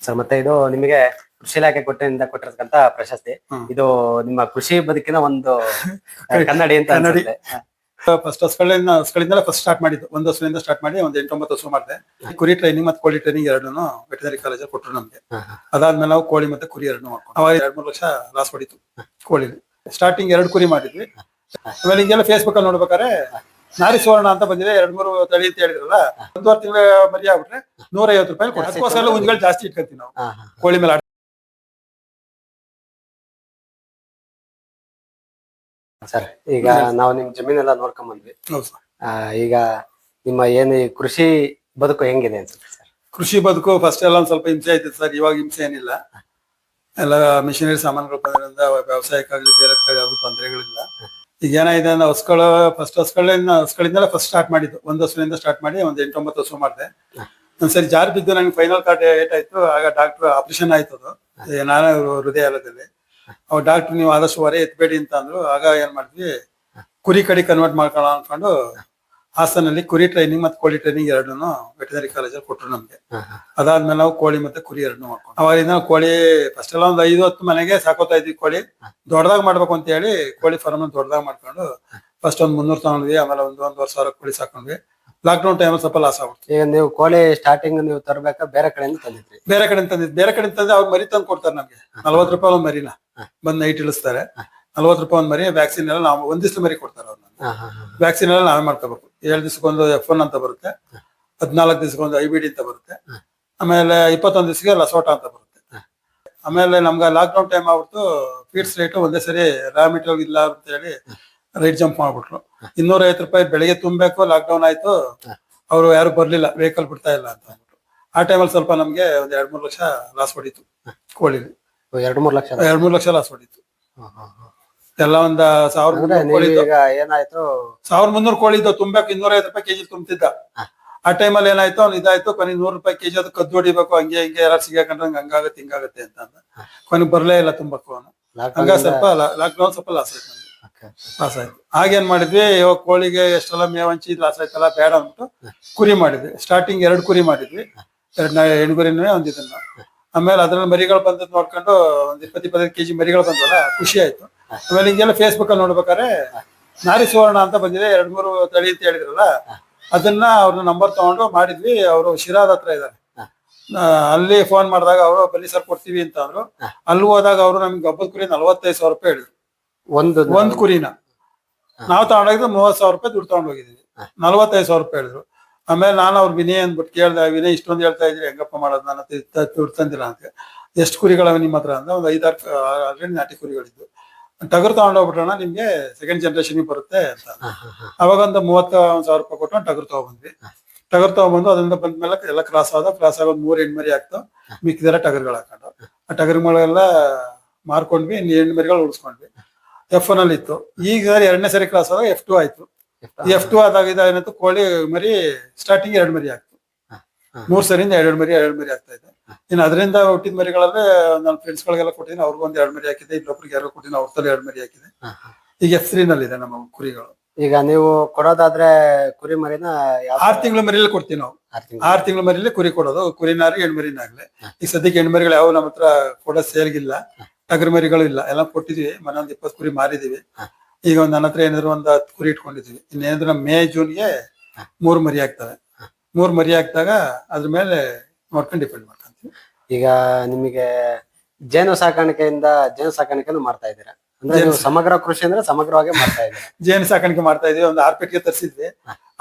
Sir ಮತ್ತೆ ಇದು ನಿಮಗೆ ಕೃಷಿ ಇಲಾಖೆ ಕೊಟ್ಟಿರತಕ್ಕಂತ ಪ್ರಶಸ್ತಿ. ಇದು ನಿಮ್ಮ ಕೃಷಿ ಬದುಕಿನ ಒಂದು ಕನ್ನಡಿ ಅಂತ ಅನ್ಸುತ್ತೆ. ಫಸ್ಟ್ ಹಸ್ಗಳಿಂದ ಫಸ್ಟ್ ಸ್ಟಾರ್ಟ್ ಮಾಡಿದ್ದು. ಒಂದು ಹಸುವಿಂದ ಸ್ಟಾರ್ಟ್ ಮಾಡಿ ಒಂದು 8-9 ಹಸು ಮಾಡಿದೆ. ಕುರಿ ಟ್ರೈನಿಂಗ್ ಮತ್ತೆ ಕೋಳಿ ಟ್ರೈನಿಂಗ್ ಎರಡನ್ನು ವೆಟನರಿ ಕಾಲೇಜಲ್ಲಿ ಕೊಟ್ಟರು ನಮ್ಗೆ. ಅದಾದ್ಮೇಲೆ ನಾವು ಕೋಳಿ ಮತ್ತೆ ಕುರಿ ಎರಡನ್ನು ಮಾಡ್ಕೊಂಡು ಅವಾಗ 2-3 ಲಕ್ಷ ಲಾಸ್ ಹೊಡಿತು ಕೋಳಿ. ಸ್ಟಾರ್ಟಿಂಗ್ 2 ಕುರಿ ಮಾಡಿದ್ವಿ. ಆಮೇಲೆ ಹಿಂಗೆಲ್ಲ ಫೇಸ್ಬುಕ್ ಅಲ್ಲಿ ನೋಡ್ಬೇಕಾದ್ರೆ ನಾರಿ ಸುವರ್ಣ ಅಂತ ಬಂದಿದೆ, 2-3 ತಳಿ ಅಂತ ಹೇಳಿದ್ರಲ್ಲ, 1.5 ತಿಂಗಳ ಮರಿ ಆಗ್ಬಿಟ್ರೆ 150 ರೂಪಾಯಿ. ಅದಕ್ಕೋಸ್ಕರ ಹುಂಜಗಳು ಜಾಸ್ತಿ ಇಟ್ಕೊಂತೀವಿ ನಾವು ಕೋಳಿ ಮೇಲೆ. ಸರ್ ಈಗ ನಾವು ನಿಮ್ ಜಮೀನೆಲ್ಲ ನೋಡ್ಕೊಂಡ್ ಬಂದ್ವಿ. ಈಗ ನಿಮ್ಮ ಏನು ಕೃಷಿ ಬದುಕು ಹೆಂಗಿದೆ ಅನ್ಸುತ್ತೆ ಸರ್? ಕೃಷಿ ಬದುಕು ಫಸ್ಟ್ ಎಲ್ಲ ಒಂದ್ ಸ್ವಲ್ಪ ಹಿಂಸೆ ಆಯ್ತು ಸರ್. ಇವಾಗ ಹಿಂಸೆ ಏನಿಲ್ಲ. ಎಲ್ಲ ಮಿಷನರಿ ಸಾಮಾನುಗಳು ಬಂದ್ರಿಂದ ವ್ಯವಸಾಯಕ್ಕಾಗ್ಲಿ ಬೇರೆಕ್ಕಾಗಲಿ ಯಾವ್ದು ತೊಂದರೆಗಳಿಲ್ಲ. ಈಗ ಏನಾಗಿದೆ ಅಂದ್ರೆ ಹಸ್ಗಳಿಂದಲೇ ಫಸ್ಟ್ ಸ್ಟಾರ್ಟ್ ಮಾಡಿದ್ದು. ಒಂದು ಹಸುವಿಂದ ಸ್ಟಾರ್ಟ್ ಮಾಡಿ ಒಂದು 8-9 ಹಸು ಮಾಡಿದೆ. ಒಂದ್ಸರಿ ಜಾರ್ ಬಿದ್ದು ನಂಗೆ ಫೈನಲ್ ಕಾರ್ಡ್ ಏಟಾಯ್ತು. ಆಗ ಡಾಕ್ಟರ್ ಆಪರೇಷನ್ ಆಯ್ತು. ಅದು ನಾನು ಹೃದಯ ಅಲ್ಲದಲ್ಲಿ ಅವ್ರು ಡಾಕ್ಟರ್ ನೀವು ಆದಷ್ಟು ಹೊರೆ ಎತ್ಬೇಡಿ ಅಂತ ಅಂದ್ರು. ಆಗ ಏನ್ ಮಾಡಿದ್ವಿ, ಕುರಿ ಕಡೆ ಕನ್ವರ್ಟ್ ಮಾಡ್ಕೊಳ್ಳೋ ಅನ್ಕೊಂಡು ಹಾಸನಲ್ಲಿ ಕುರಿ ಟ್ರೈನಿಂಗ್ ಮತ್ತೆ ಕೋಳಿ ಟ್ರೈನಿಂಗ್ ಎರಡನ್ನು ವೆಟನರಿ ಕಾಲೇಜಲ್ಲಿ ಕೊಟ್ಟರು ನಮ್ಗೆ. ಅದಾದ್ಮೇಲೆ ನಾವು ಕೋಳಿ ಮತ್ತೆ ಕುರಿ ಎರಡನ್ನು ಮಾಡ್ಕೊಂಡು ಅವಾಗಿಂದ ಕೋಳಿ ಫಸ್ಟ್ ಎಲ್ಲ ಒಂದು 5-10 ಮನೆಗೆ ಸಾಕೋತಾ ಇದ್ವಿ. ಕೋಳಿ ದೊಡ್ಡದಾಗ ಮಾಡ್ಬೇಕು ಅಂತ ಹೇಳಿ ಕೋಳಿ ಫಾರ್ಮ್ ದೊಡ್ಡದಾಗ ಮಾಡ್ಕೊಂಡು ಫಸ್ಟ್ ಒಂದು 300 ತಗೊಂಡ್ವಿ. ಆಮೇಲೆ ಒಂದು 1.5 ಸಾವಿರ ಕೋಳಿ ಸಾಕೊಂಡ್ವಿ. ಲಾಕ್ಡೌನ್ ಟೈಮಲ್ಲಿ ಸ್ವಲ್ಪ ಲಾಸ್ ಆಗ್ಬಿಡ್ತು. ಈಗ ನೀವು ಕೋಳಿ ಸ್ಟಾರ್ಟಿಂಗ್ ನೀವು ತರಬೇಕಾ ಬೇರೆ ಕಡೆಯಿಂದ ತಂದಿದ್ರಿ? ಬೇರೆ ಕಡೆ ತಂದ್ರೆ ಅವ್ರು ಮರಿ ತಂದು ಕೊಡ್ತಾರೆ ನಮ್ಗೆ. 40 ರೂಪಾಯಿ ಒಂದು ಮರಿನ ಬಂದ್ ನೈಟ್ ಇಳಿಸ್ತಾರೆ. 40 ರೂಪಾಯಿ ಒಂದು ಮರಿ. ವ್ಯಾಕ್ಸಿನ್ ಎಲ್ಲ ನಾವು ಒಂದಿಷ್ಟು ಮರಿ ಕೊಡ್ತಾರೆ ಅವ್ರು. ವ್ಯಾಕ್ಸಿನ್ ಎಲ್ಲ ನಾವೇ ಮಾಡ್ಕೋಬೇಕು. 7 ದಿವಸಕ್ಕೊಂದು F1 ಅಂತ ಬರುತ್ತೆ, 14 ದಿವಸಕ್ಕೊಂದು IBD ಅಂತ ಬರುತ್ತೆ, ಆಮೇಲೆ 21 ದಿವಸಕ್ಕೆ ಲಸೋಟ ಅಂತ ಬರುತ್ತೆ. ಆಮೇಲೆ ನಮ್ಗೆ ಲಾಕ್ಡೌನ್ ಟೈಮ್ ಆಗ್ಬಿಟ್ಟು ಫೀಡ್ಸ್ ರೇಟ್ ಒಂದೇ ಸರಿ ರಾ ಮೆಟೀರಿಯಲ್ ಇಲ್ಲ ಅಂತ ಹೇಳಿ ರೈಟ್ ಜಂಪ್ ಮಾಡ್ಬಿಟ್ರು. 250 ರೂಪಾಯಿ ಬೆಳಿಗ್ಗೆ ತುಂಬಬೇಕು. ಲಾಕ್ಡೌನ್ ಆಯ್ತು, ಅವರು ಯಾರು ಬರ್ಲಿಲ್ಲ, ವೆಹಿಕಲ್ ಬಿಡ್ತಾ ಇಲ್ಲ ಅಂತ ಅಂದ್ಬಿಟ್ಟು. ಆ ಟೈಮಲ್ಲಿ ಸ್ವಲ್ಪ ನಮ್ಗೆ ಒಂದ್ 2-3 ಲಕ್ಷ ಲಾಸ್ ಹೊಡಿತು ಕೋಳಿಲಿ. 2-3 ಲಕ್ಷ ಲಾಸ್ ಹೊಡಿತು. ಎಲ್ಲ ಒಂದ್ 1300 ಕೋಳಿ ಇದ್ದು ತುಂಬಬೇಕು. 250 ರೂಪಾಯಿ ಕೆಜಿ ತುಂಬ್ತಿದ್ದ. ಆ ಟೈಮಲ್ಲಿ ಏನಾಯ್ತು, ಅವ್ನು ಇದಾಯ್ತು. ಕೊನೆಗೆ 100 ರೂಪಾಯಿ ಕೆಜಿ ಅದು ಕದ್ದು ಹೊಡಿಬೇಕು. ಹಂಗೆ ಯಾರು ಸಿಗಾಕೊಂಡ್ರೆ ಹಂಗಾಗತ್ತೆ ಹಿಂಗಾಗತ್ತೆ ಅಂತ ಅಂದ. ಕೊನೆಗೆ ಬರ್ಲೇ ಇಲ್ಲ ತುಂಬಬೇಕು ಅವನು. ಹಂಗ ಸ್ವಲ್ಪ ಲಾಕ್ಡೌನ್ ಸ್ವಲ್ಪ ಲಾಸ್ ಆಯ್ತು. ಲಾಸ್ ಆಯ್ತು. ಆಗೇನ್ ಮಾಡಿದ್ವಿ, ಇವಾಗ ಕೋಳಿಗೆ ಎಷ್ಟೆಲ್ಲ ಮೇವ್ ಹಂಚಿ ಲಾಸ್ ಆಯ್ತಲ್ಲ ಬೇಡ ಅಂದ್ಬಿಟ್ಟು ಕುರಿ ಮಾಡಿದ್ವಿ. ಸ್ಟಾರ್ಟಿಂಗ್ 2 ಕುರಿ ಮಾಡಿದ್ವಿ. 2 ಹೆಣ್ಗುರಿನೇ ಒಂದ್ ಇದನ್ನ. ಆಮೇಲೆ ಅದ್ರಲ್ಲಿ ಮರಿಗಳು ಬಂದದ್ ನೋಡ್ಕೊಂಡು ಒಂದ್ 20-25 ಕೆಜಿ ಮರಿಗಳು ಬಂದ್ವಲ್ಲ, ಖುಷಿ ಆಯ್ತು. ಆಮೇಲೆ ಹಿಂಗೆಲ್ಲ ಫೇಸ್ಬುಕ್ ಅಲ್ಲಿ ನೋಡ್ಬೇಕಾದ್ರೆ ನಾರಿ ಸುವರ್ಣ ಅಂತ ಬಂದಿದೆ, 2-3 ತಳಿ ಅಂತ ಹೇಳಿದ್ರಲ್ಲ, ಅದನ್ನ ಅವ್ರನ್ನ ನಂಬರ್ ತಗೊಂಡು ಮಾಡಿದ್ವಿ. ಅವರು ಶಿರಾದ ಹತ್ರ ಇದ್ದಾರೆ. ಅಲ್ಲಿ ಫೋನ್ ಮಾಡಿದಾಗ ಅವರು ಬನ್ನಿ ಸರ್ ಕೊಡ್ತೀವಿ ಅಂತ ಅಂದ್ರು. ಅಲ್ಲಿ ಹೋದಾಗ ಅವರು ನಮ್ಗೆ ಹಬ್ಬದ ಕುರಿ 45,000 ರೂಪಾಯಿ ಹೇಳಿದ್ರು. ಒಂದ್ ಕುರಿನ ನಾವು ತಗೊಂಡೋಗಿದ್ದು 30,000 ರೂಪಾಯಿ ದುಡ್ಡು ತಗೊಂಡ್ ಹೋಗಿದೀವಿ. 45,000 ರೂಪಾಯಿ ಹೇಳಿದ್ರು. ಆಮೇಲೆ ನಾನು ಅವ್ರ ವಿನಯ್ ಅಂದ್ಬಿಟ್ಟು ಕೇಳ್ದೆ, ವಿನಯ್ ಇಷ್ಟೊಂದು ಹೇಳ್ತಾ ಇದ್ರಿ ಹೆಂಗಪ್ಪ ಮಾಡೋದು, ನನ್ನ ದುಡ್ಡು ತಂದಿಲ್ಲ ಅಂತ. ಎಷ್ಟು ಕುರಿಗಳವ ನಿಮ್ಮ ಹತ್ರ ಅಂತ. ಒಂದು 5-6 ಆಲ್ರೆಡಿ ನಾಟಿ ಕುರಿಗಳಿದ್ದು. ಟಗರ್ ತಗೊಂಡೋಗ್ಬಿಟ್ರಣ ನಿಮ್ಗೆ ಸೆಕೆಂಡ್ ಜನರೇಷನ್ ಬರುತ್ತೆ ಅಂತ. ಅವಾಗ ಒಂದು 30,000 ರೂಪಾಯಿ ಕೊಟ್ಟು ಟಗರ್ ತಗೊಬಂದ್ವಿ. ಟಗರ್ ತಗೊಬಂದು ಅದರಿಂದ ಬಂದ್ಮೇಲೆ ಎಲ್ಲ ಕ್ರಾಸ್ ಆಗಿ ಒಂದು 3 ಹೆಣ್ಮರಿ ಆಗ್ತು. ಮಿಕ್ಕಿದೆಲ್ಲ ಟಗರ್ಗಳು ಹಾಕೊಂಡು ಆ ಟಗರ್ಗಳೆಲ್ಲ ಮಾರ್ಕೊಂಡ್ವಿ. ಹೆಣ್ಮರಿಗಳು ಉಳಿಸ್ಕೊಂಡ್ವಿ. F1 ಅಲ್ಲಿ ಇತ್ತು. ಈಗ 2ನೇ ಸರಿ ಕ್ರಾಸ್ ಆದಾಗ F2 ಆಯ್ತು. F2 ಆದಾಗ ಇದಾಯ್ತು, ಕೋಳಿ ಮರಿ ಸ್ಟಾರ್ಟಿಂಗ್ 2 ಮರಿ ಆಗ್ತು. 3 ಸರಿಯಿಂದ 2 ಮರಿ ಆಗ್ತಾ ಇದೆ. ಇನ್ನು ಅದರಿಂದ ಹುಟ್ಟಿದ ಮರಿಗಳಲ್ಲೇ ನನ್ನ ಫ್ರೆಂಡ್ಸ್ ಗಳಿಗೆಲ್ಲ ಕೊಟ್ಟಿದ್ದೀನಿ. ಅವ್ರಿಗೂ ಒಂದು 2 ಮರಿ ಹಾಕಿದೆ. ಇನ್ನೊಬ್ರಿಗೆ ಯಾರು ಕೊಟ್ಟಿದ್ದೀನಿ, ಅವ್ರ ತಲೆ 2 ಮರಿ ಹಾಕಿದೆ. ಈಗ F3 ನಲ್ಲಿ ಇದೆ ನಮ್ಮ ಕುರಿಗಳು. ಈಗ ನೀವು ಕೊಡೋದಾದ್ರೆ ಕುರಿ ಮರಿನ 6 ತಿಂಗಳ ಮರಿಯಲ್ಲಿ ಕೊಡ್ತೀವಿ ನಾವು. 6 ತಿಂಗಳ ಮರಿಯಲ್ಲಿ ಕುರಿ ಕೊಡೋದು. ಕುರಿನಾರಿ ಹೆಣ್ಮರಿನಾಗ್ಲಿ. ಈಗ ಸದ್ಯಕ್ಕೆ ಹೆಣ್ಮರಿಗಳು ಯಾವ ನಮ್ಮ ಹತ್ರ ಕೊಡೋ ಸೇಲ್ಗಿಲ್ಲ. ಟಗರ್ ಮರಿಗಳು ಇಲ್ಲ, ಎಲ್ಲ ಕೊಟ್ಟಿದ್ವಿ. ಮನೆ ಒಂದು 20 ಕುರಿ ಮಾರಿದೀವಿ. ಈಗ ನನ್ನ ಹತ್ರ ಏನಾದ್ರು ಒಂದು 10 ಕುರಿ ಇಟ್ಕೊಂಡಿದ್ವಿ. ಇನ್ನೇನಾದ್ರು ನಮ್ಮ ಮೇ ಜೂನ್ಗೆ 3 ಮರಿ ಆಗ್ತವೆ. 3 ಮರಿ ಹಾಕಿದಾಗ ಅದ್ರ ಮೇಲೆ ನೋಡ್ಕೊಂಡು ಡಿಪೆಂಡ್ ಮಾಡ್ಕೊಂತೀವಿ. ಈಗ ನಿಮಗೆ ಜೇನು ಸಾಕಾಣಿಕೆನು ಮಾಡ್ತಾ ಇದ್ದೀರಾ ಅಂದ್ರೆ ನೀವು ಸಮಗ್ರ ಕೃಷಿ ಅಂದ್ರೆ ಸಮಗ್ರವಾಗಿ ಮಾಡ್ತಾ ಇದ್ದೀರಾ? ಜೇನು ಸಾಕಾಣಿಕೆ ಮಾಡ್ತಾ ಇದೀವಿ. ಒಂದು 6 ಪೆಟ್ಟಿಗೆ ತರಿಸಿದ್ವಿ.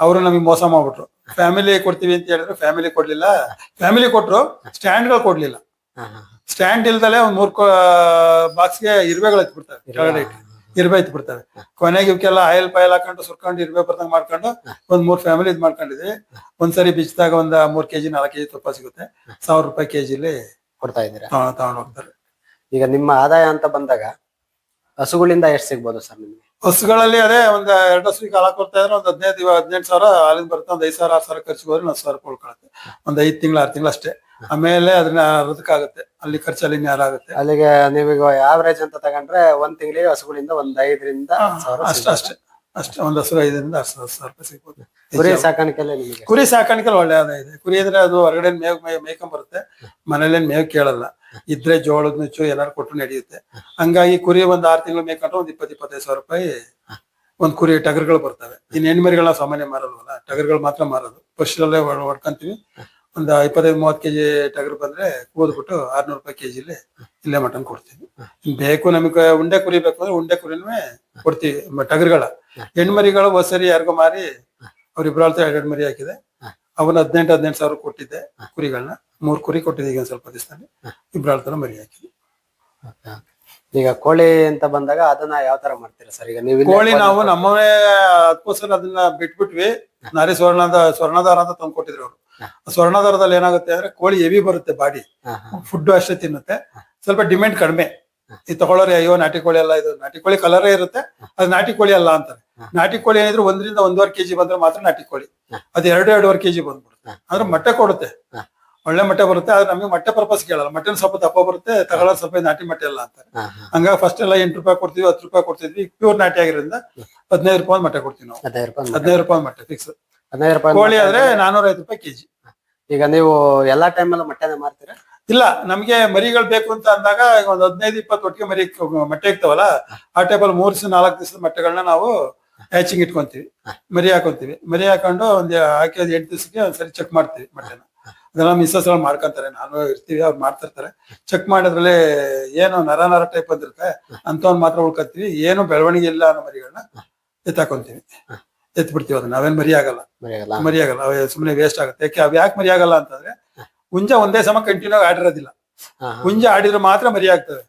ಅವರು ನಮಗೆ ಮೋಸ ಮಾಡ್ಬಿಟ್ರು. ಫ್ಯಾಮಿಲಿ ಕೊಡ್ತೀವಿ ಅಂತ ಹೇಳಿದ್ರು, ಫ್ಯಾಮಿಲಿ ಕೊಡ್ಲಿಲ್ಲ. ಫ್ಯಾಮಿಲಿ ಕೊಟ್ರು, ಸ್ಟ್ಯಾಂಡ್ಗಳು ಕೊಡ್ಲಿಲ್ಲ. ಸ್ಟ್ಯಾಂಡ್ ಇಲ್ದಲೆ ಒಂದ್ 3 ಬಾಕ್ಸ್ಗೆ ಇರ್ವೆಗಳು ಎತ್ಬಿಡ್ತವೆ. ಕೆಳಗಡೆ ಇರ್ವೆ ಎತ್ಬಿಡ್ತವೆ. ಕೊನೆಗೆ ಇವಕ್ಕೆಲ್ಲ ಆಯಿಲ್ ಪಾಯಲ್ ಹಾಕೊಂಡು ಸುರ್ಕೊಂಡು ಇರ್ವೆ ಬರ್ದಂಗ್ ಮಾಡ್ಕೊಂಡು ಒಂದ್ 3 ಫ್ಯಾಮಿಲಿ ಇದ್ ಮಾಡ್ಕೊಂಡಿದ್ವಿ. ಒಂದ್ಸರಿ ಬಿಚ್ಚಿದಾಗ ಒಂದ್ 3 ಕೆಜಿ 4 ಕೆಜಿ ತುಪ್ಪ ಸಿಗುತ್ತೆ. 1000 ರೂಪಾಯಿ ಕೆಜಿಲಿ ಕೊಡ್ತಾ ಇದ್ದೀರಾ? ತಗೊಂಡ್ ಹೋಗ್ತಾರೆ. ಈಗ ನಿಮ್ಮ ಆದಾಯ ಅಂತ ಬಂದಾಗ ಹಸುಗಳಿಂದ ಎಷ್ಟು ಸಿಗ್ಬೋದು ಸರ್ ನಿಮ್ಗೆ? ಹಸುಗಳಲ್ಲಿ ಅದೇ ಒಂದ್ 2 ಹಸುವಿಗೆ ಹಾಲು ಕೊಡ್ತಾ ಇದ್ರೆ ಒಂದು 18 ಸಾವಿರ ಹಾಲಿಂದ ಬರುತ್ತೆ. ಒಂದ್ 5,000 6,000 ಖರ್ಚಿಗೆ ಹೋದ್ರೆ 10,000 ರೂಪಾಯಿ ಉಳ್ಕೊಳುತ್ತೆ. ಒಂದ್ 5 ತಿಂಗಳು 6 ತಿಂಗಳು ಅಷ್ಟೇ. ಆಮೇಲೆ ಅದನ್ನ ಅರ್ಧಕ್ಕಾಗುತ್ತೆ. ಅಲ್ಲಿ ಖರ್ಚಲ್ಲಿ ಆಗುತ್ತೆ. ಅಲ್ಲಿಗೆ ನೀವೀಗ ಆವರೇಜ್ ಅಂತ ತಗೊಂಡ್ರೆ 1 ತಿಂಗಳಿಗೆ ಹಸುಗಳಿಂದ ಒಂದ್ 5,000 ರಿಂದ 10,000 ಅಷ್ಟೇ. ಅಷ್ಟೇ. ಒಂದ್ ಹಸು 5,000 ರೂಪಾಯಿ ಸಿಗ್ಬೋದು. ಕುರಿ ಸಾಕಾಣಿಕೆಲ್ಲ ನಿಮಗೆ ಕುರಿ ಸಾಕಾಣಿಕೆ ಒಳ್ಳೆ ಆದಾಯ ಇದೆ. ಕುರಿ ಅಂದ್ರೆ ಅದು ಹೊರಗಡೆ ಮೇಯ್ಕೊಂಡ್ ಬರುತ್ತೆ, ಮನೇಲೇನ್ ಮೇವ್ ಕೇಳಲ್ಲ. ಇದ್ರೆ ಜೋಳದ ನುಚ್ಚು ಏನಾರು ಕೊಟ್ಟು ನಡೆಯುತ್ತೆ. ಹಂಗಾಗಿ ಕುರಿ ಒಂದ್ 6 ತಿಂಗಳು ಮೇಯ್ಕೊಂಡ್ರೆ ಒಂದ್ 20,000-25,000 ರೂಪಾಯಿ ಒಂದ್ ಕುರಿ ಟಗರ್ಗಳು ಬರ್ತವೆ. ಇನ್ ಹೆಣ್ಮರಿಗಳನ್ನ ಸಾಮಾನ್ಯ ಮಾರಲ್ವಲ್ಲ, ಟಗರ್ಗಳು ಮಾತ್ರ ಮಾರೋದು. ಪಶುರಲ್ಲೇ ಹೊಡ್ಕೊಂತೀವಿ. ಒಂದ್ 25-30 ಕೆಜಿ ಟಗರ್ ಬಂದ್ರೆ ಕೂದ್ಬಿಟ್ಟು 600 ರೂಪಾಯಿ ಕೆಜಿಲಿ ಇಲ್ಲೇ ಮಟನ್ ಕೊಡ್ತೀವಿ. ಬೇಕು ನಮಗೆ ಉಂಡೆ ಕುರಿ ಬೇಕು ಅಂದ್ರೆ ಉಂಡೆ ಕುರಿನೂ ಕೊಡ್ತೀವಿ. ಟಗರ್ಗಳ ಹೆಣ್ಮರಿಗಳು ಒಂದ್ಸರಿ ಯಾರಿಗೋ ಮಾರಿ ಅವ್ರಿಬ್ರಾಳ್ತ 2 ಮರಿ ಹಾಕಿದೆ. ಅವನ್ನ 18,000 ಕೊಟ್ಟಿದ್ದೆ ಕುರಿಗಳನ್ನ. 3 ಕುರಿ ಕೊಟ್ಟಿದ್ದೆ ಈಗ ಸ್ವಲ್ಪ ದಿವಸದಲ್ಲಿ. ಇಬ್ರಾಳ್ತರ ಮರಿ ಹಾಕಿದೆ. ಈಗ ಕೋಳಿ ಅಂತ ಬಂದಾಗ ಅದನ್ನ ಯಾವ ತರ ಮಾಡ್ತೀರಾ ಸರ್? ಈಗ ನೀವು ಕೋಳಿ ನಾವು ನಮ್ಮವೇ ಅದಕ್ಕೋಸ್ಕರ ಅದನ್ನ ಬಿಟ್ಬಿಟ್ವಿ. ನಾರಿ ಸ್ವರ್ಣದಾರ ಅಂತ ತಂದು ಕೊಟ್ಟಿದ್ರು ಅವರು. ಸ್ವರ್ಣದಾರದಲ್ಲಿ ಏನಾಗುತ್ತೆ ಅಂದ್ರೆ ಕೋಳಿ ಹೆವಿ ಬರುತ್ತೆ, ಬಾಡಿ ಫುಡ್ ಅಷ್ಟೇ ತಿನ್ನುತ್ತೆ. ಸ್ವಲ್ಪ ಡಿಮ್ಯಾಂಡ್ ಕಡಿಮೆ. ಈ ತಗೊಳ್ಳೋರು ಅಯ್ಯೋ ನಾಟಿ ಕೋಳಿ ಅಲ್ಲ, ಇದು ನಾಟಿ ಕೋಳಿ ಕಲರೇ ಇರುತ್ತೆ, ಅದು ನಾಟಿ ಕೋಳಿ ಅಲ್ಲ ಅಂತಾರೆ. ನಾಟಿ ಕೋಳಿ ಏನಿದ್ರು 1-1.5 ಕೆಜಿ ಬಂದ್ರೆ ಮಾತ್ರ ನಾಟಿ ಕೋಳಿ. ಅದು 2-2.5 ಕೆಜಿ ಬಂದ್ಬಿಡುತ್ತೆ. ಅಂದ್ರೆ ಮೊಟ್ಟೆ ಕೊಡುತ್ತೆ, ಒಳ್ಳೆ ಮೊಟ್ಟೆ ಬರುತ್ತೆ. ಆದ್ರೆ ನಮಗೆ ಮೊಟ್ಟೆ ಪರ್ಪಸ್ ಕೇಳಲ್ಲ. ಮೊಟ್ಟೆ ಸ್ವಲ್ಪ ದಪ್ಪ ಬರುತ್ತೆ, ತಗೊಳ್ಳೋದು ಸ್ವಲ್ಪ ನಾಟಿ ಮೊಟ್ಟೆ ಎಲ್ಲ ಅಂತಾರೆ. ಹಂಗಾಗಿ ಫಸ್ಟ್ ಎಲ್ಲ 8 ರೂಪಾಯಿ ಕೊಡ್ತೀವಿ, 10 ರೂಪಾಯಿ ಕೊಡ್ತಿದ್ವಿ. ಪ್ಯೂರ್ ನಾಟಿ ಆಗಿರೋದ್ರಿಂದ 15 ರೂಪಾಯಿ ಮೊಟ್ಟೆ ಕೊಡ್ತೀವಿ ನಾವು. 15 ರೂಪಾಯಿ ಮೊಟ್ಟೆ ಫಿಕ್ಸ್. 15 ರೂಪಾಯಿ ಕೋಳಿ ಆದ್ರೆ 405 ರೂಪಾಯಿ ಕೆಜಿ. ಈಗ ನೀವು ಎಲ್ಲಾ ಟೈಮಲ್ಲೂ ಮೊಟ್ಟೆನ ಮಾರ್ತೀರಾ? ಇಲ್ಲ, ನಮ್ಗೆ ಮರಿಗಳು ಬೇಕು ಅಂತ ಅಂದಾಗ ಈಗ ಒಂದ್ 15-20 ಒಟ್ಟಿಗೆ ಮೊಟ್ಟೆ ಇಕ್ತಾವಲ್ಲ, ಆ ಟೈಪಲ್ಲಿ 3-4 ದಿವಸದ ಮೊಟ್ಟೆಗಳನ್ನ ನಾವು ಹ್ಯಾಚಿಂಗ್ ಇಟ್ಕೊಂತೀವಿ. ಮರಿ ಹಾಕೊಂತೀವಿ. ಮರಿ ಹಾಕೊಂಡು ಒಂದ್ ಹಾಕಿ 8 ದಿವಸಕ್ಕೆ ಒಂದ್ಸರಿ ಚೆಕ್ ಮಾಡ್ತೀವಿ ಮೊಟ್ಟೆನ. ಅದೆಲ್ಲ ಮಿಸ್ಸಸ್ ಮಾಡ್ಕೊಂತಾರೆ, ನಾನು ಇರ್ತೀವಿ, ಅವ್ರು ಮಾಡ್ತಿರ್ತಾರೆ. ಚೆಕ್ ಮಾಡೋದ್ರಲ್ಲಿ ಏನು ನರ ಟೈಪ್ ಬಂದಿರುತ್ತೆ ಅಂತವನ್ ಮಾತ್ರ ಉಳ್ಕೊಂತೀವಿ. ಏನು ಬೆಳವಣಿಗೆ ಇಲ್ಲ ಅನ್ನೋ ಮರಿಗಳನ್ನ ಎತ್ತಾಕೊಂತೀವಿ, ಎತ್ಬಿಡ್ತೀವಿ. ಅದನ್ನ ನಾವೇನ್ ಮರಿ ಆಗಲ್ಲ. ಸುಮ್ಮನೆ ವೇಸ್ಟ್ ಆಗುತ್ತೆ. ಯಾಕೆ ಮರಿ ಆಗಲ್ಲ ಅಂತಂದ್ರೆ ಹುಂಜ ಒಂದೇ ಸಮ ಕಂಟಿನ್ಯೂ ಆಡಿರೋದಿಲ್ಲ. ಹುಂಜ ಆಡಿದ್ರೆ ಮಾತ್ರ ಮರಿ ಆಗ್ತವೆ.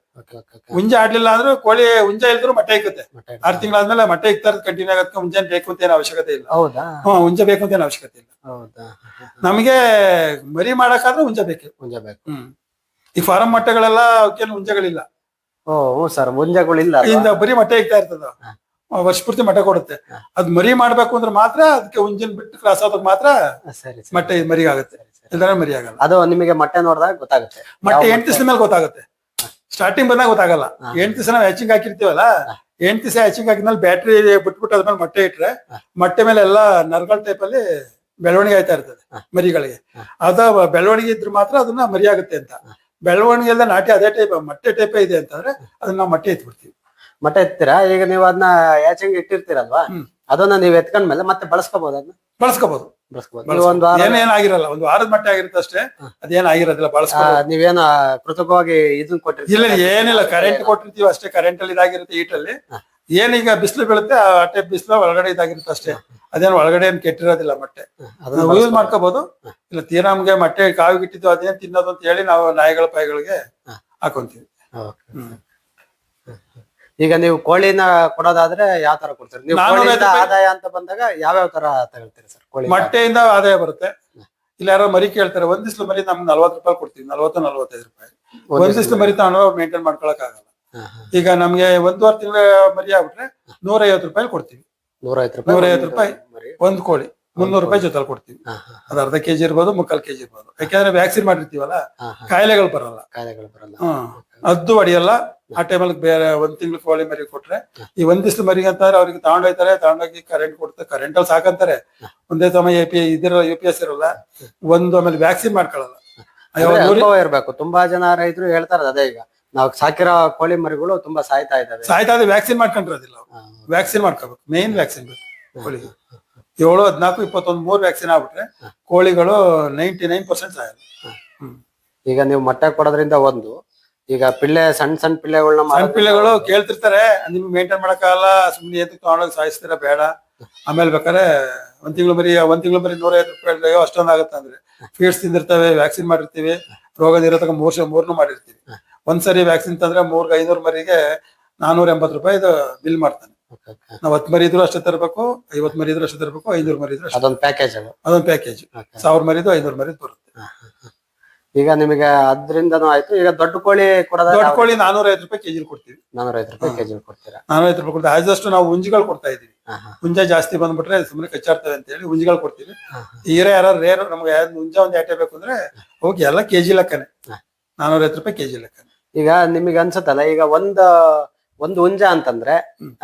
ಹುಂಜ ಆಡ್ಲಿಲ್ಲ ಅಂದ್ರೆ ಕೋಳಿ ಹುಂಜ ಇಲ್ದ್ರು ಮೊಟ್ಟೆ ಇಕ್ಕುತ್ತೆ. 6 ತಿಂಗಳಾದ್ಮೇಲೆ ಮೊಟ್ಟೆ ಇಕ್ತಾ ಇರೋದು ಕಂಟಿನ್ಯೂ ಆಗತ್ತೆ. ಹುಂಜನ್ ಬೇಕು ಅಂತ ಏನು ಅವಶ್ಯಕತೆ ಇಲ್ಲ. ಹುಂಜ ಬೇಕು ಅಂತ ಏನು ಅವಶ್ಯಕತೆ ಇಲ್ಲ. ನಮಗೆ ಮರಿ ಮಾಡಕ್ಕಾದ್ರೆ ಹುಂಜ ಬೇಕು. ಈ ಫಾರಂ ಮೊಟ್ಟೆಗಳೆಲ್ಲ ಅವಕ್ಕೇನು ಹುಂಜಗಳಿಲ್ಲ. ಸರ್ ಹುಂಜಗಳಿಲ್ಲ, ಬರೀ ಮೊಟ್ಟೆ ಇಕ್ತಾ ಇರ್ತದ. ವರ್ಷ ಪೂರ್ತಿ ಮೊಟ್ಟೆ ಕೊಡುತ್ತೆ. ಅದ್ ಮರಿ ಮಾಡ್ಬೇಕು ಅಂದ್ರೆ ಮಾತ್ರ ಅದಕ್ಕೆ ಹುಂಜನ್ ಬಿಟ್ಟು ಕ್ರಾಸ್ ಆದಾಗ ಮಾತ್ರ ಮೊಟ್ಟೆ ಮರಿ ಆಗುತ್ತೆ. ಇಲ್ದಾರೆ ಮರಿ ಆಗಲ್ಲ. ಅದು ನಿಮಗೆ ಮೊಟ್ಟೆ ನೋಡಿದಾಗ ಗೊತ್ತಾಗುತ್ತೆ. ಮೊಟ್ಟೆ 8 ದಿವಸದ ಮೇಲೆ ಗೊತ್ತಾಗುತ್ತೆ. ಸ್ಟಾರ್ಟಿಂಗ್ ಬಂದಾಗ ಗೊತ್ತಾಗಲ್ಲ. 8 ದಿವಸ ನಾವು ಹ್ಯಾಚಿಂಗ್ ಹಾಕಿರ್ತೀವಲ್ಲ, 8 ದಿವಸ ಹ್ಯಾಚಿಂಗ್ ಹಾಕಿದ್ಮೇಲೆ ಬ್ಯಾಟ್ರಿ ಬಿಟ್ಬಿಟ್ಟು ಅದ್ಮೇಲೆ ಮೊಟ್ಟೆ ಇಟ್ರೆ ಮೊಟ್ಟೆ ಮೇಲೆ ಎಲ್ಲಾ ನರ್ಗಳ ಟೈಪ್ ಅಲ್ಲಿ ಬೆಳವಣಿಗೆ ಆಯ್ತಾ ಇರ್ತದೆ ಮರಿಗಳಿಗೆ. ಅದ ಬೆಳವಣಿಗೆ ಇದ್ರೆ ಮಾತ್ರ ಅದನ್ನ ಮರಿ ಆಗುತ್ತೆ ಅಂತ. ಬೆಳವಣಿಗೆ ಎಲ್ಲ ನಾಟಿ ಅದೇ ಟೈಪ್ ಮೊಟ್ಟೆ ಟೈಪೇ ಇದೆ ಅಂತಂದ್ರೆ ಅದನ್ನ ನಾವು ಮೊಟ್ಟೆ ಎತ್ಬಿಡ್ತೀವಿ. ಮೊಟ್ಟೆ ಎತ್ತೀರಾ? ಈಗ ನೀವು ಅದನ್ನ ಹ್ಯಾಚಿಂಗ್ ಇಟ್ಟಿರ್ತೀರಲ್ವಾ, ಅದನ್ನ ನೀವು ಎತ್ಕೊಂಡ್ಮೇಲೆ ಮತ್ತೆ ಬಳಸ್ಕೋಬಹುದು. ಅದನ್ನ ಬಳಸ್ಕೋಬಹುದು. ಏನಾಗಿರಲ್ಲ, ಒಂದು ವಾರದ ಮಟ್ಟೆ ಆಗಿರುತ್ತೆ ಅಷ್ಟೇ. ಅದೇನಾಗಿರೋದಿಲ್ಲ, ಬಳಸ್ಕೋಬಹುದು. ನೀವೇನು ಕೃತಕವಾಗಿ ಇದನ್ನ ಕೊಟ್ಟಿರ್ತೀವಿ? ಇಲ್ಲ, ಏನಿಲ್ಲ, ಕರೆಂಟ್ ಕೊಟ್ಟಿರ್ತೀವಿ ಅಷ್ಟೇ. ಕರೆಂಟ್ ಅಲ್ಲಿ ಇದಾಗಿರುತ್ತೆ, ಹೀಟಲ್ಲಿ. ಏನೀಗ ಬಿಸಿಲು ಬೀಳುತ್ತೆ ಆ ಟೈಪ್ ಬಿಸಿಲು ಒಳಗಡೆ ಇದಾಗಿರುತ್ತೆ ಅಷ್ಟೇ. ಅದೇನು ಒಳಗಡೆ ಏನ್ ಕೆಟ್ಟಿರೋದಿಲ್ಲ ಮೊಟ್ಟೆ. ಅದನ್ನ ಯೂಸ್ ಮಾಡ್ಕೋಬಹುದು. ಇಲ್ಲ ತೀರಾ ನಮ್ಗೆ ಮೊಟ್ಟೆ ಕಾವಿಗಿಟ್ಟಿದ್ದು ಅದೇನ್ ತಿನ್ನೋದು ಅಂತ ಹೇಳಿ ನಾವು ನಾಯಿಗಳ ಪಾಯಿಗಳಿಗೆ ಹಾಕೊಂತೀವಿ. ಈಗ ನೀವು ಕೋಳಿನ ಕೊಡೋದಾದ್ರೆ ಯಾವ ತರ ಕೊಡ್ತೀರಿ ನೀವು? ಆದಾಯ ಅಂತ ಬಂದಾಗ ಯಾವ್ಯಾವ ತರ ತಗೊಳ್ತೀರಿ ಸರ್? ಕೋಳಿ ಮೊಟ್ಟೆಯಿಂದ ಆದಾಯ ಬರುತ್ತೆ. ಇಲ್ಲ ಯಾರೋ ಮರಿ ಕೇಳ್ತಾರೆ, ಒಂದ್ ದಿವ್ಸ ಮರಿ ನಮ್ಗೆ 40 ರೂಪಾಯಿ ಕೊಡ್ತೀವಿ. 40-45 ರೂಪಾಯಿ ಒಂದ್ ದಿವ್ಸ ಮರಿ ತಗೊಂಡು ಮೇಂಟೈನ್ ಮಾಡ್ಕೊಳಕ್ ಆಗಲ್ಲ. ಈಗ ನಮ್ಗೆ 1.5 ತಿಂಗಳ ಮರಿ ಆಗ್ಬಿಟ್ರೆ 150 ರೂಪಾಯಿ ಕೊಡ್ತೀವಿ. 150 ರೂಪಾಯಿ ಒಂದ್ ಕೋಳಿ. 300 ರೂಪಾಯಿ ಜೊತೆಲಿ ಕೊಡ್ತೀವಿ. ಅದು ಅರ್ಧ ಕೆಜಿ ಇರ್ಬೋದು, 3/4 ಕೆಜಿ ಇರ್ಬೋದು. ಯಾಕಂದ್ರೆ ವ್ಯಾಕ್ಸಿನ್ ಮಾಡಿರ್ತೀವಲ್ಲ, ಕಾಯಿಲೆಗಳು ಬರಲ್ಲ. ಅದ್ದು ಹೊಡಿಯಲ್ಲ. ಆ ಟೈಮಲ್ಲಿ ಬೇರೆ 1 ತಿಂಗಳು ಕೋಳಿ ಮರಿ ಕೊಟ್ರೆ, ಈ 1 ದಿವಸ ಮರಿ ಅಂತಾರೆ ಅವ್ರಿಗೆ ತಗೊಂಡೋಗಿ ಕರೆಂಟ್ ಕೊಡ್ತಾರೆ. ಕರೆಂಟ್ ಅಲ್ಲಿ ಸಾಕಂತಾರೆ. ಒಂದೇ ಸಮಯ UPS ಇರಲ್ಲ. ಆಮೇಲೆ ವ್ಯಾಕ್ಸಿನ್ ಮಾಡ್ಕೊಳ್ಳಲ್ಲ. ಇರ್ಬೇಕು. ತುಂಬಾ ಜನ ರೈತರು ಹೇಳ್ತಾರೆ ಅದೇ, ಈಗ ನಾವು ಸಾಕಿರೋ ಕೋಳಿ ಮರಿಗಳು ತುಂಬಾ ಸಾಯ್ತಾ ಇದಾವೆ. ವ್ಯಾಕ್ಸಿನ್ ಮಾಡ್ಕೊಂಡಿರೋದಿಲ್ಲ. ವ್ಯಾಕ್ಸಿನ್ ಮಾಡ್ಕೋಬೇಕು. ಮೇನ್ ವ್ಯಾಕ್ಸಿನ್ ಬೇಕು ಕೋಳಿಗೆ. 7, 14, 21, 3 ವ್ಯಾಕ್ಸಿನ್ ಆಗ್ಬಿಟ್ರೆ ಕೋಳಿಗಳು 99% ಸಾಯಲ್ಲ. ಈಗ ನೀವು ಮೊಟ್ಟೆ ಕೊಡೋದ್ರಿಂದ ಈಗ ಸಣ್ಣ ಪಿಳ್ಳೆಗಳು ಕೇಳ್ತಿರ್ತಾರೆ, ನಿಮ್ಗೆ ಮೇಂಟೈನ್ ಮಾಡಕ್ಕಾಗಲ್ಲ, ಸುಮ್ನೆ ಏತಕ್ಕೆ ತಗೊಂಡೋಗಿ ಸಾಯಿಸ್ತೀರಾ, ಬೇಡ. ಆಮೇಲೆ ಬೇಕಾದ್ರೆ 1 ತಿಂಗಳು ಮರಿ 150 ರೂಪಾಯಿ ಅಷ್ಟೊಂದು ಆಗುತ್ತೆ ಅಂದ್ರೆ ಫೀಡ್ಸ್ ತಿಂದಿರ್ತವೆ, ವ್ಯಾಕ್ಸಿನ್ ಮಾಡಿರ್ತೀವಿ, ರೋಗ ನಿರೋಧಕ 3 ಮಾಡಿರ್ತೀವಿ. ಒಂದ್ಸರಿ ವ್ಯಾಕ್ಸಿನ್ ತಂದ್ರೆ 300-500 ಮರಿಗೆ 480 ರೂಪಾಯಿ ಬಿಲ್ ಮಾಡ್ತಾನೆ. ನಾವ್ 10 ಮರಿ ಇದ್ರು ಅಷ್ಟೇ ತರಬೇಕು, 50 ಮರಿ ಇದ್ರು ಅಷ್ಟೇ ತರಬೇಕು, 500 ಮರಿ ಇದ್ರು ಅದೊಂದು ಪ್ಯಾಕೇಜ್. 1000 ಮರಿದು 500 ಮರಿದು ಬರುತ್ತೆ. ಈಗ ನಿಮಗೆ ಅದ್ರಿಂದನೂ ಆಯ್ತು. ಈಗ ದೊಡ್ಡ ಕೋಳಿ ದೊಡ್ಡ ಕೋಳಿ 450 ರೂಪಾಯಿ ಕೆಜಿ ಕೊಡ್ತೀವಿ. 450 ರೂಪಾಯಿ ಕೆಜಿ ಕೊಡ್ತೀರಾ? 450 ರೂಪಾಯಿ ಕೊಡ್ತೀವಿ. ಆದಷ್ಟು ನಾವು ಹುಂಜಿಗಳು ಕೊಡ್ತಾ ಇದೀವಿ. ಹುಂಜ ಜಾಸ್ತಿ ಬಂದ್ಬಿಟ್ರೆ ಸುಮ್ಮನೆ ಕಚ್ಚಾಡ್ತವೆ ಅಂತ ಹೇಳಿ ಹುಂಜಿಗಳು ಕೊಡ್ತೀವಿ. ಯಾರು ರೇರ್ ನಮ್ಗೆ ಹುಂಜ ಒಂದ್ ಯಾಟೆ ಬೇಕು ಅಂದ್ರೆ ಹೋಗಿ ಎಲ್ಲ ಕೆಜಿ ಲೆಕ್ಕನೆ, 450 ರೂಪಾಯಿ ಕೆಜಿ ಲೆಕ್ಕನೆ. ಈಗ ನಿಮಗೆ ಅನ್ಸುತ್ತಲ್ಲ, ಈಗ ಒಂದು ಹುಂಜ ಅಂತಂದ್ರೆ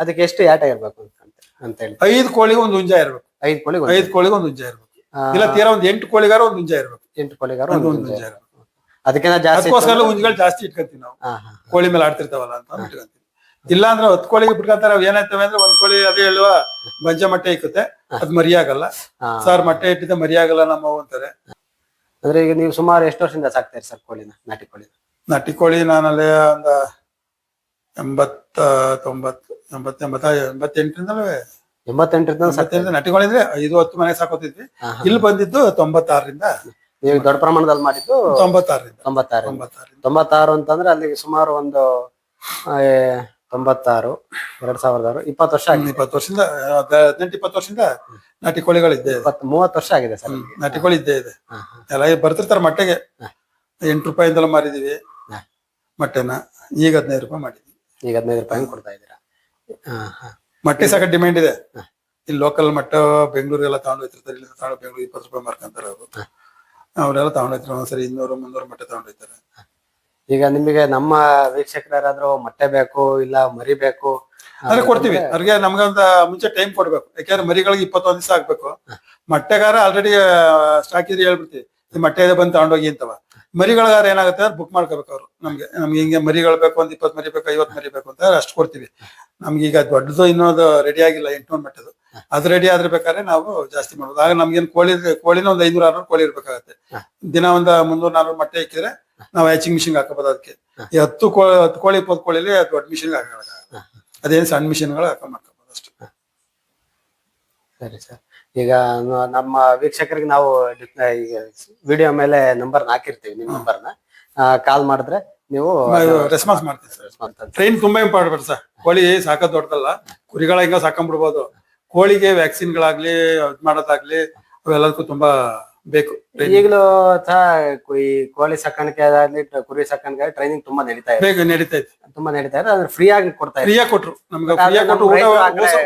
ಅದಕ್ಕೆ ಎಷ್ಟು ಯಾಟ ಇರ್ಬೇಕು ಅಂತ? ಅಂತ ಹೇಳಿ 5 ಕೋಳಿಗೆ ಒಂದು ಹುಂಜ ಇರ್ಬೇಕು. 5 ಕೋಳಿಗೆ 5 ಕೋಳಿಗೆ ಒಂದು ಹುಂಜ ಇರ್ಬೇಕು. ಇಲ್ಲ ತೀರಾ ಒಂದು 8 ಕೋಳಿಗಾರ ಒಂದು ಹುಂಜ ಇರ್ಬೇಕು. 8 ಕೋಳಿಗಾರ ಒಂದು ಒಂದು ಹುಂಜ ಇರ್ಬೇಕು. ಅದಕ್ಕಿಂತ ಜಾಸ್ತಿ ಅದಕ್ಕೋಸ್ಕರ ಹುಂಜಗಳು ಜಾಸ್ತಿ ಇಟ್ಕೊಂತೀವಿ ನಾವು. ಕೋಳಿ ಮೇಲೆ ಆಡ್ತಿರ್ತಾವಲ್ಲ ಅಂತ ಇಟ್ಕೊಂತೀವಿ. ಇಲ್ಲ ಅಂದ್ರೆ 10 ಕೋಳಿಗೆ ಬಿಟ್ಕೊಂತಾರೆ. ಏನಾಯ್ತವೆ ಅಂದ್ರೆ ಒಂದ್ ಕೋಳಿ ಅದೇ ಹೇಳುವ ಬಂಜ ಮೊಟ್ಟೆ ಇಕ್ಕುತ್ತೆ, ಅದ್ ಮರಿಯಾಗಲ್ಲ. ಸರ್ ಮೊಟ್ಟೆ ಇಟ್ಟಿದ್ದ ಮರಿಯಾಗಲ್ಲ ನಮ್ಮವು ಅಂತಾರೆ. ಅಂದ್ರೆ ಈಗ ನೀವು ಸುಮಾರು ಎಷ್ಟು ವರ್ಷದಿಂದ ಸಾಕ್ತೀರಿ ಸರ್ ಕೋಳಿನ, ನಾಟಿ ಕೋಳಿ? ನಾಟಿ ಕೋಳಿ ನಾನಲ್ಲಿ ಒಂದು 88ರಿಂದಲೇ 88ರಿಂದ ನಾಟಿ ಕೋಳಿ ಅಂದ್ರೆ 5-10 ಮನೆ ಸಾಕೋತಿದ್ವಿ. ಇಲ್ಲಿ ಬಂದಿದ್ದು 96ರಿಂದ. ನೀವು ದೊಡ್ಡ ಪ್ರಮಾಣದಲ್ಲಿ ಮಾಡಿದ್ದು 96ರಿಂದ. 96 ಅಂತಂದ್ರೆ ಅಲ್ಲಿಗೆ ಸುಮಾರು ಒಂದು 96 2006 20 ವರ್ಷ ಆಗಿದೆ. 20 ವರ್ಷದಿಂದ 18-20 ವರ್ಷದಿಂದ ನಾಟಿ ಕೋಳಿಗಳಿದ್ದೆ. 30 ವರ್ಷ ಆಗಿದೆ ಸರ್. ನಾಟಿ ಕೋಳಿ ಇದ್ದೇ ಇದೆ. ಎಲ್ಲ ಬರ್ತಿರ್ತಾರೆ ಮೊಟ್ಟೆಗೆ. 8 ರೂಪಾಯಿಂದಲೂ ಮಾರಿದೀವಿ ಮೊಟ್ಟೆನ. ಈಗ 15 ರೂಪಾಯಿ ಮಾಡಿದ್ವಿ. ಈಗ 15 ರೂಪಾಯಿ ಕೊಡ್ತಾ ಇದ್ದೀರಾ? ಮೊಟ್ಟೆ ಸಾಕ ಡಿಮ್ಯಾಂಡ್ ಇದೆ. ಇಲ್ಲಿ ಲೋಕಲ್ ಮೊಟ್ಟೆ ಬೆಂಗಳೂರೆಲ್ಲ ತಗೊಂಡು ಹೋಗ್ತಿರ್ತಾರೆ. ಇಲ್ಲಿ ತಗೊಂಡು ಬೆಂಗಳೂರು 20 ರೂಪಾಯಿ ಮಾರ್ಕೊಂತಾರೆ ಅವರು. ಅವರೆಲ್ಲ ತಗೊಂಡು ಹೋಗ್ತಾರೆ. ಒಂದ್ಸರಿ 200-300 ಮೊಟ್ಟೆ ತಗೊಂಡು ಹೋಗ್ತಾರೆ. ಈಗ ನಿಮಗೆ ನಮ್ಮ ವೀಕ್ಷಕರು ಯಾರಾದ್ರೂ ಮೊಟ್ಟೆ ಬೇಕು ಇಲ್ಲ ಮರಿ ಬೇಕು ಅಂದ್ರೆ ಕೊಡ್ತೀವಿ. ಅವ್ರಿಗೆ ನಮ್ಗಂತ ಮುಂಚೆ ಟೈಮ್ ಕೊಡ್ಬೇಕು. ಯಾಕಂದ್ರೆ ಮರಿಗಳಿಗೆ 21 ದಿವಸ ಆಗ್ಬೇಕು. ಮೊಟ್ಟೆಗಾರ ಆಲ್ರೆಡಿ ಸ್ಟಾಕ್ ಇದ್ರೆ ಹೇಳ್ಬಿಡ್ತೀವಿ, ಈ ಮೊಟ್ಟೆ ಬಂದು ತಗೊಂಡೋಗಿ ಅಂತವ. ಮರಿಗಳಿಗಾರ ಏನಾಗುತ್ತೆ ಅಂದ್ರೆ ಬುಕ್ ಮಾಡ್ಕೋಬೇಕು ಅವ್ರು. ನಮ್ಗೆ ಹಿಂಗೆ ಮರಿಗಳು ಬೇಕು, ಒಂದ್ 20 ಮರಿ ಬೇಕು, 50 ಮರಿ ಬೇಕು ಅಂತ ಅಷ್ಟು ಕೊಡ್ತೀವಿ. ನಮ್ಗೆ ಈಗ ದೊಡ್ಡದು ಇನ್ನೊಂದು ರೆಡಿ ಆಗಿಲ್ಲ 800 ಮೊಟ್ಟೆದು. ಅದು ರೆಡಿ ಆದ್ರೆ ಬೇಕಾದ್ರೆ ನಾವು ಜಾಸ್ತಿ ಮಾಡ್ಬೋದು. ಆಗ ನಮ್ಗೇನು ಕೋಳಿನ ಒಂದು 500-600 ಕೋಳಿ ಇರ್ಬೇಕಾಗತ್ತೆ. ದಿನ ಒಂದು 300-400 ಮೊಟ್ಟೆ ಇಕ್ಕಿದ್ರೆ ನಾವು ಹ್ಯಾಚಿಂಗ್ ಮಿಷಿನ್ ಹಾಕಬಹುದು. ಅದಕ್ಕೆ ಈ 10 ಕೋಳಿ 20 ಕೋಳಿಲಿ ದೊಡ್ಡ ಮಿಷಿನ್ ಹಾಕಲ್ಲ. ಅದೇನು ಸಣ್ಣ ಮಿಷಿನ್ಗಳು ಮಾಡ್ಕೋಬಹುದು ಅಷ್ಟೇ. ಸರಿ ಸರ್. ಈಗ ನಮ್ಮ ವೀಕ್ಷಕರಿಗೆ ನಾವು ಈಗ ವಿಡಿಯೋ ಮೇಲೆ ನಂಬರ್ ಹಾಕಿರ್ತೀವಿ. ನಿಮ್ ನಂಬರ್ನ ಕಾಲ್ ಮಾಡಿದ್ರೆ ನೀವು ರೆಸ್ಪಾನ್ಸ್ ಮಾಡ್ತೀವಿ ಸರ್. ಟ್ರೈನ್ ತುಂಬಾ ಇಂಪಾರ್ಟೆಂಟ್ ಸರ್. ಕೋಳಿ ಸಾಕೋದ್ ದೊಡ್ಡದಲ್ಲ. ಕುರಿಗಳ ಹಿಂಗ ಸಾಕೊಂಡ್ಬಿಡ್ಬೋದು. ಕೋಳಿಗೆ ವ್ಯಾಕ್ಸಿನ್ಗಳಾಗ್ಲಿ ಮಾಡೋದಾಗ್ಲಿ ಅವೆಲ್ಲದಕ್ಕೂ ತುಂಬಾ ಬೇಕು. ಈಗಲೂ ಈ ಕೋಳಿ ಸಾಕಾಣಿಕೆ ಆಗಲಿ ಕುರಿ ಸಾಕಾಣಿಕೆ ಟ್ರೈನಿಂಗ್ ತುಂಬಾ ನಡೀತಾ ಇದೆ. ತುಂಬಾ ನಡೀತಾ ಇದೆ. ಅದ್ರ ಫ್ರೀ ಆಗಿ ಕೊಡ್ತಾ ಇದೆ. ಫ್ರೀಯಾಗಿ ಕೊಟ್ರು ನಮ್ಗೆ.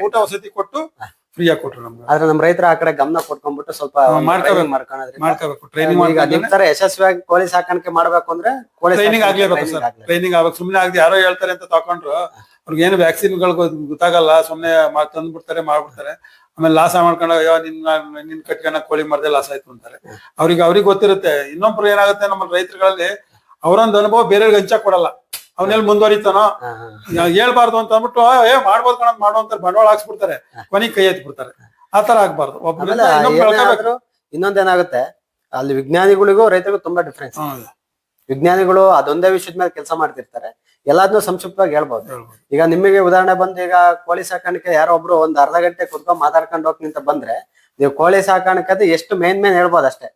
ಊಟ ವಸತಿ ಕೊಟ್ಟು ಫ್ರೀಯಾಗಿ ಕೊಟ್ರು ನಮ್ಗೆ. ಆದ್ರೆ ನಮ್ ರೈತರ ಆ ಕಡೆ ಗಮನ ಕೊಟ್ಕೊಂಡ್ಬಿಟ್ಟು ಸ್ವಲ್ಪ ಮಾಡ್ಕೋಬೇಕು. ಟ್ರೈನಿಂಗ್ ಈಗ ನಿಮ್ ತರ ಯಶಸ್ವಿಯಾಗಿ ಕೋಳಿ ಸಾಕಾಣಿಕೆ ಮಾಡ್ಬೇಕು ಅಂದ್ರೆ ಟ್ರೈನಿಂಗ್ ಆಗ್ಲೇಬೇಕು ಸರ್. ಟ್ರೈನಿಂಗ್ ಆಗ್ಬೇಕು. ಸುಮ್ನೆ ಆಗದೆ ಯಾರೋ ಹೇಳ್ತಾರೆ ಅಂತ ತಕೊಂಡ್ರು ಅವ್ರಿಗೆ ಏನು ವ್ಯಾಕ್ಸಿನ್ಗಳು ಗೊತ್ತಾಗಲ್ಲ. ಸುಮ್ನೆ ತಂದ್ಬಿಡ್ತಾರೆ, ಮಾಡ್ಬಿಡ್ತಾರೆ. ಆಮೇಲೆ ಲಾಸ ಮಾಡ್ಕೊಂಡು ಅಯ್ಯೋ ನಿನ್ ಕಟ್ಕೊಂಡ ಕೋಳಿ ಮರದೇ ಲಾಸ್ ಆಯ್ತು ಅಂತಾರೆ. ಅವ್ರಿಗೆ ಗೊತ್ತಿರುತ್ತೆ. ಇನ್ನೊಬ್ರು ಏನಾಗುತ್ತೆ ನಮ್ಮ ರೈತರುಗಳಲ್ಲಿ ಅವರೊಂದು ಅನುಭವ ಬೇರೆಯವ್ರಿಗೆ ಹಂಚಕ್ ಕೊಡಲ್ಲ. ಅವನೆಲ್ಲಿ ಮುಂದುವರಿತಾನೋ ಹೇಳ್ಬಾರ್ದು ಅಂತ ಅಂದ್ಬಿಟ್ಟು ಮಾಡ್ಬೋದು ಕಣ ಮಾಡುವಂತ ಬಂಡವಾಳ ಹಾಕ್ಸ್ಬಿಡ್ತಾರೆ. ಕೊನೆಗೆ ಕೈ ಎತ್ಬಿಡ್ತಾರೆ. ಆತರ ಆಗ್ಬಾರ್ದು. ಇನ್ನೊಂದೇನಾಗುತ್ತೆ, ಅಲ್ಲಿ ವಿಜ್ಞಾನಿಗಳಿಗೂ ರೈತರಿಗೂ ತುಂಬಾ ಡಿಫ್ರೆನ್ಸ್. ವಿಜ್ಞಾನಿಗಳು ಅದೊಂದೇ ವಿಷಯದ ಮೇಲೆ ಕೆಲಸ ಮಾಡ್ತಿರ್ತಾರೆ. ಎಲ್ಲಾದ್ನೂ ಸಂಕ್ಷಿಪ್ತವಾಗಿ ಹೇಳ್ಬೋದು. ಈಗ ನಿಮಗೆ ಉದಾಹರಣೆ ಬಂದು, ಈಗ ಕೋಳಿ ಸಾಕಾಣಿಕೆ ಯಾರೋ ಒಬ್ರು ಒಂದ್ ಅರ್ಧ ಗಂಟೆ ಕುತ್ಕೊಂಡ್ ಮಾತಾಡ್ಕೊಂಡು ಹೋಗ್ ನಿಂತ ಬಂದ್ರೆ ನೀವು ಕೋಳಿ ಸಾಕಾಣಿಕೆ ಅದು ಎಷ್ಟು ಮೇನ್ ಹೇಳ್ಬೋದು ಅಷ್ಟೇ.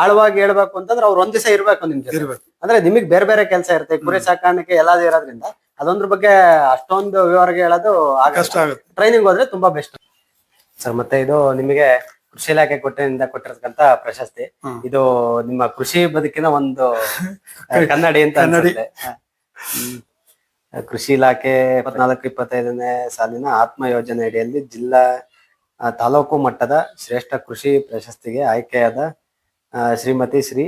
ಆಳವಾಗಿ ಹೇಳ್ಬೇಕು ಅಂತಂದ್ರೆ ಅವ್ರು ಒಂದ್ ದಿವಸ ಇರ್ಬೇಕು ನಿಮ್ ಜೊತೆ. ಅಂದ್ರೆ ನಿಮಗ್ ಬೇರೆ ಬೇರೆ ಕೆಲಸ ಇರುತ್ತೆ. ಕುರಿ ಸಾಕಾಣಿಕೆ ಎಲ್ಲಾದ್ರೂ ಇರೋದ್ರಿಂದ ಅದೊಂದ್ರ ಬಗ್ಗೆ ಅಷ್ಟೊಂದು ವಿವರವಾಗಿ ಹೇಳೋದು ಟ್ರೈನಿಂಗ್ ಹೋದ್ರೆ ತುಂಬಾ ಬೆಸ್ಟ್ ಸರ್. ಮತ್ತೆ ಇದು ನಿಮಗೆ ಕೃಷಿ ಇಲಾಖೆ ಕೊಟ್ಟಿರತಕ್ಕಂತ ಪ್ರಶಸ್ತಿ. ಇದು ನಿಮ್ಮ ಕೃಷಿ ಬದುಕಿನ ಒಂದು ಕನ್ನಡಿ ಅಂತ ಅನ್ಸುತ್ತೆ. ಕೃಷಿ ಇಲಾಖೆ 24-25ನೇ ಸಾಲಿನ ಆತ್ಮ ಯೋಜನೆ ಅಡಿಯಲ್ಲಿ ಜಿಲ್ಲಾ ತಾಲೂಕು ಮಟ್ಟದ ಶ್ರೇಷ್ಠ ಕೃಷಿ ಪ್ರಶಸ್ತಿಗೆ ಆಯ್ಕೆಯಾದ ಶ್ರೀಮತಿ ಶ್ರೀ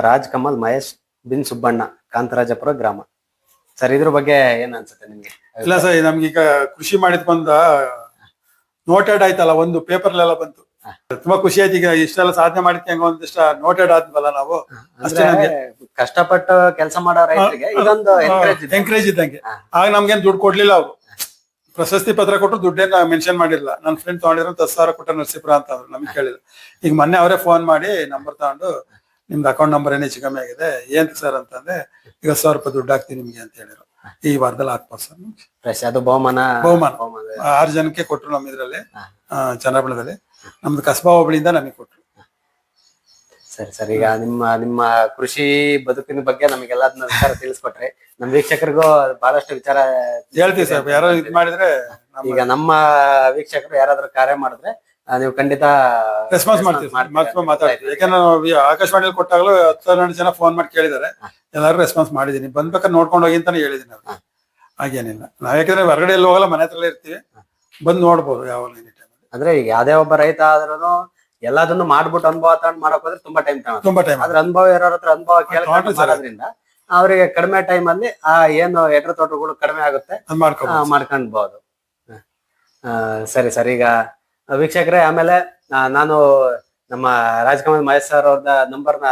ರಾಜ್ ಕಮಲ್ ಮಹೇಶ್ ಬಿನ್ ಸುಬ್ಬಣ್ಣ, ಕಾಂತರಾಜಪುರ ಗ್ರಾಮ. ಸರ್, ಇದ್ರ ಬಗ್ಗೆ ಏನ್ ಅನ್ಸುತ್ತೆ ನಿಮ್ಗೆ? ಇಲ್ಲ ಸರ್, ನಮ್ಗೀಗ ಕೃಷಿ ಮಾಡಿದ್ ಬಂದ ನೋಟೆಡ್ ಆಯ್ತಲ್ಲ, ಒಂದು ಪೇಪರ್ಲೆಲ್ಲ ಬಂತು. ತುಂಬಾ ಖುಷಿ ಆಯ್ತು. ಈಗ ಇಷ್ಟೆಲ್ಲ ಸಾಧನೆ ಮಾಡಿದ್ಕೆ ಹೆಂಗ ಒಂದಿಷ್ಟ ನೋಟೆಡ್ ಆದ್ವಲ್ಲ ನಾವು. ಅಷ್ಟೇ, ಕಷ್ಟಪಟ್ಟು ಕೆಲಸ ಮಾಡೋ ರೈತರಿಗೆ ಇದೊಂದು ಎಂಕರೇಜ್ ಇದ್ದಂಗೆ. ಆಗ ನಮ್ಗೇನ್ ದುಡ್ಡು ಕೊಡ್ಲಿಲ್ಲ ಅವರು. ಪ್ರಶಸ್ತಿ ಪತ್ರ ಕೊಟ್ಟರು, ದುಡ್ಡೇನ ಮೆನ್ಷನ್ ಮಾಡಿಲ್ಲ. ನನ್ನ ಫ್ರೆಂಡ್ ತಗೊಂಡಿರೋ 10,000 ಕೊಟ್ಟ ನರಸೀಪುರ ಅಂತ ಅಂದ್ರು. ನಮ್ಗೆ ಕೇಳಿಲ್ಲ. ಈಗ ಮೊನ್ನೆ ಅವರೇ ಫೋನ್ ಮಾಡಿ ನಂಬರ್ ತಗೊಂಡು ನಿಮ್ದು ಅಕೌಂಟ್ ನಂಬರ್ ಏನೇ ಹೆಚ್ಚು ಕಮ್ಮಿ ಆಗಿದೆ ಏನ್ ಸರ್ ಅಂತಂದ್ರೆ, ಈಗ 1,000 ರೂಪಾಯಿ ದುಡ್ಡು ಹಾಕ್ತೀನಿ ನಿಮ್ಗೆ ಅಂತ ಹೇಳಿದ್ರು. ಈ ವಾರದಲ್ಲಿ ಹಾಕ್ಬೋದು ಸರ್. ಅದು ಬಹುಮಾನ 6 ಜನಕ್ಕೆ ಕೊಟ್ರು. ನಮ್ಮ ಇದ್ರಲ್ಲಿ ಚನ್ನಬಳ್ಳದಲ್ಲಿ ನಮ್ದು ಕಸ್ಬಾ ಹೋಬಳಿಯಿಂದ ನಮಗೆ ಕೊಟ್ರು. ಸರಿ ಸರ್, ಈಗ ನಿಮ್ಮ ಕೃಷಿ ಬದುಕಿನ ಬಗ್ಗೆ ನಮಗೆಲ್ಲದನ್ನ ವಿಚಾರ ತಿಳಿಸ್ಕೊಟ್ರಿ. ನಮ್ಮ ವೀಕ್ಷಕರಿಗೂ ಬಹಳಷ್ಟು ವಿಚಾರ ಹೇಳ್ತೀವಿ ಸರ್. ಯಾರೋ ಇದ್ ಮಾಡಿದ್ರೆ, ಈಗ ನಮ್ಮ ವೀಕ್ಷಕರು ಯಾರಾದ್ರೂ ಕಾರ್ಯ ಮಾಡಿದ್ರೆ ನೀವು ಖಂಡಿತ ರೆಸ್ಪಾನ್ಸ್ ಮಾಡ್ತೀವಿ, ಮಾತಾಡ್ತೀವಿ. ಯಾಕಂದ್ರೆ ನಾವು ಆಕಾಶವಾಣಿಯಲ್ಲಿ ಕೊಟ್ಟಾಗಲೂ 10-12 ಜನ ಫೋನ್ ಮಾಡಿ ಕೇಳಿದಾರೆ. ಎಲ್ಲಾರು ರೆಸ್ಪಾನ್ಸ್ ಮಾಡಿದೀನಿ. ಬಂದ್ಬೇಕಾದ್ರೆ ನೋಡ್ಕೊಂಡು ಹೋಗಿ ಅಂತಾನೆ ಹೇಳಿದೀನಿ ಅವ್ರಿಗೆ. ಹಾಗೇನಿಲ್ಲ, ನಾವ್ ಯಾಕಂದ್ರೆ ಹೊರಗಡೆ ಎಲ್ಲಿ ಹೋಗಲ್ಲ, ಮನೆ ಹತ್ರಲ್ಲೇ ಇರ್ತೀವಿ. ಬಂದ್ ನೋಡ್ಬೋದು ಯಾವಾಗ. ಅಂದ್ರೆ ಈಗ ಯಾವ್ದೇ ಒಬ್ಬ ರೈತ ಆದ್ರೂ ಎಲ್ಲದನ್ನು ಮಾಡ್ಬಿಟ್ಟು ಅನುಭವ ತಗೊಂಡ್ ಮಾಡಕ್ ಹೋದ್ರೆ ತುಂಬಾ ಟೈಮ್ ಅದ್ರ ಅನುಭವ ಇರೋರ ಹತ್ರ ಅನುಭವ ಕೇಳೋದ್ರಿಂದ ಅವ್ರಿಗೆ ಕಡಿಮೆ ಟೈಮ್ ಅಲ್ಲಿ ಏನು ಎಡ್ರ ತೋಟಗಳು ಕಡಿಮೆ ಆಗುತ್ತೆ, ಮಾಡ್ಕೊಂಡ್ಬಹುದು. ಸರಿ ಸರ್. ಈಗ ವೀಕ್ಷಕರೇ, ಆಮೇಲೆ ನಾನು ನಮ್ಮ ರಾಜಕಮಲ್ ಮಹೇಶ್ ಸರ್ ಅವ್ರದ ನಂಬರ್ನ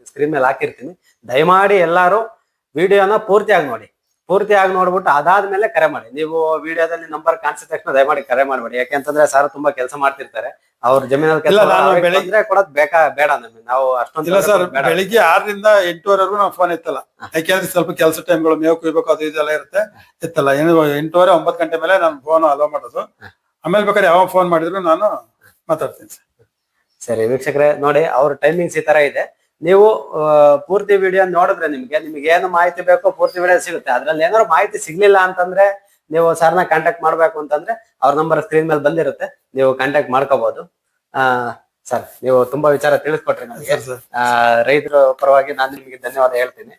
ಸ್ಕ್ರೀನ್ ಮೇಲೆ ಹಾಕಿರ್ತೀನಿ. ದಯಮಾಡಿ ಎಲ್ಲಾರು ವಿಡಿಯೋನ ಪೂರ್ತಿಯಾಗಿ ನೋಡಿ. ಪೂರ್ತಿಯಾಗಿ ನೋಡ್ಬಿಟ್ಟು ಅದಾದ್ಮೇಲೆ ಕರೆ ಮಾಡಿ. ನೀವು ವಿಡಿಯೋದಲ್ಲಿ ನಂಬರ್ ಕಾಣಿಸಿದ ತಕ್ಷಣ ದಯಮಾಡಿ ಕರೆ ಮಾಡಬೇಡಿ. ಯಾಕೆಂತಂದ್ರೆ ಸರ್ ತುಂಬಾ ಕೆಲಸ ಮಾಡ್ತಿರ್ತಾರೆ. ಅವ್ರ ಜಮೀನಲ್ಲಿ ಕೆಲಸ ಕೊಡೋದ್ ಬೇಡ ನಮಗೆ. ನಾವು ಅಷ್ಟೊಂದು ಇಲ್ಲ ಸರ್, ಬೆಳಿಗ್ಗೆ 6ರಿಂದ 8ವರೆವರೆಗೂ ನಾವು ಫೋನ್ ಎತ್ತಲ್ಲ. ಯಾಕೆಂದ್ರೆ ಸ್ವಲ್ಪ ಕೆಲಸ ಟೈಮ್ಗಳು, ಮೇವು ಕುಯ್ಬೇಕು, ಅದು ಇದೆಲ್ಲ ಇರುತ್ತೆ, ಎತ್ತಲ್ಲ. 8ವರೆ 9 ಗಂಟೆ ಮೇಲೆ ನಾನು ಫೋನ್ ಅಲೋ ಮಾಡೋದು. ಆಮೇಲೆ ಬೇಕಾದ್ರೆ ಯಾವ ಫೋನ್ ಮಾಡಿದ್ರು ನಾನು ಮಾತಾಡ್ತೀನಿ ಸರ್. ಸರಿ ವೀಕ್ಷಕರೇ, ನೋಡಿ ಅವ್ರ ಟೈಮಿಂಗ್ಸ್ ಈ ತರ ಇದೆ. ನೀವು ಪೂರ್ತಿ ವಿಡಿಯೋ ನೋಡಿದ್ರೆ ನಿಮ್ಗೆ ಏನು ಮಾಹಿತಿ ಬೇಕೋ ಪೂರ್ತಿ ವಿಡಿಯೋ ಸಿಗುತ್ತೆ. ಅದ್ರಲ್ಲಿ ಏನಾದ್ರು ಮಾಹಿತಿ ಸಿಗ್ಲಿಲ್ಲ ಅಂತಂದ್ರೆ ನೀವು ಸರ್ನ ಕಾಂಟ್ಯಾಕ್ಟ್ ಮಾಡ್ಬೇಕು ಅಂತಂದ್ರೆ ಅವ್ರ ನಂಬರ್ ಸ್ಕ್ರೀನ್ ಮೇಲೆ ಬಂದಿರುತ್ತೆ, ನೀವು ಕಾಂಟ್ಯಾಕ್ಟ್ ಮಾಡ್ಕೋಬಹುದು. ಸರ್, ನೀವು ತುಂಬಾ ವಿಚಾರ ತಿಳಿಸ್ಕೊಟ್ರಿ ನಮಗೆ. ರೈತರ ಪರವಾಗಿ ನಾನು ನಿಮಗೆ ಧನ್ಯವಾದ ಹೇಳ್ತೀನಿ.